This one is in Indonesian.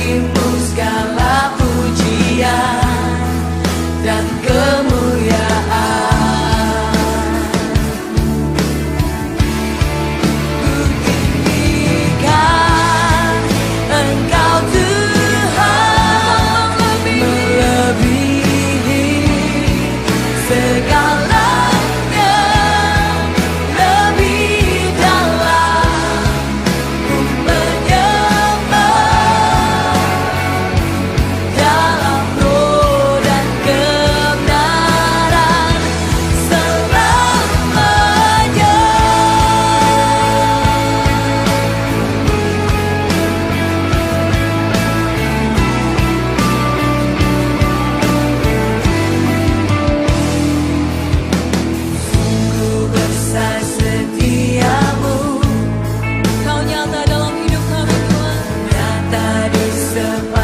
bagimu segala pujian dan kemuliaan. Kuinggikan Engkau Tuhan melebihi segalanya, lebih dalam ku menyembah dalam roh dan kebenaran selamanya. Sungguh besar setiamu, Kau nyata dalam hidup kami Tuhan, nyata di sepanjang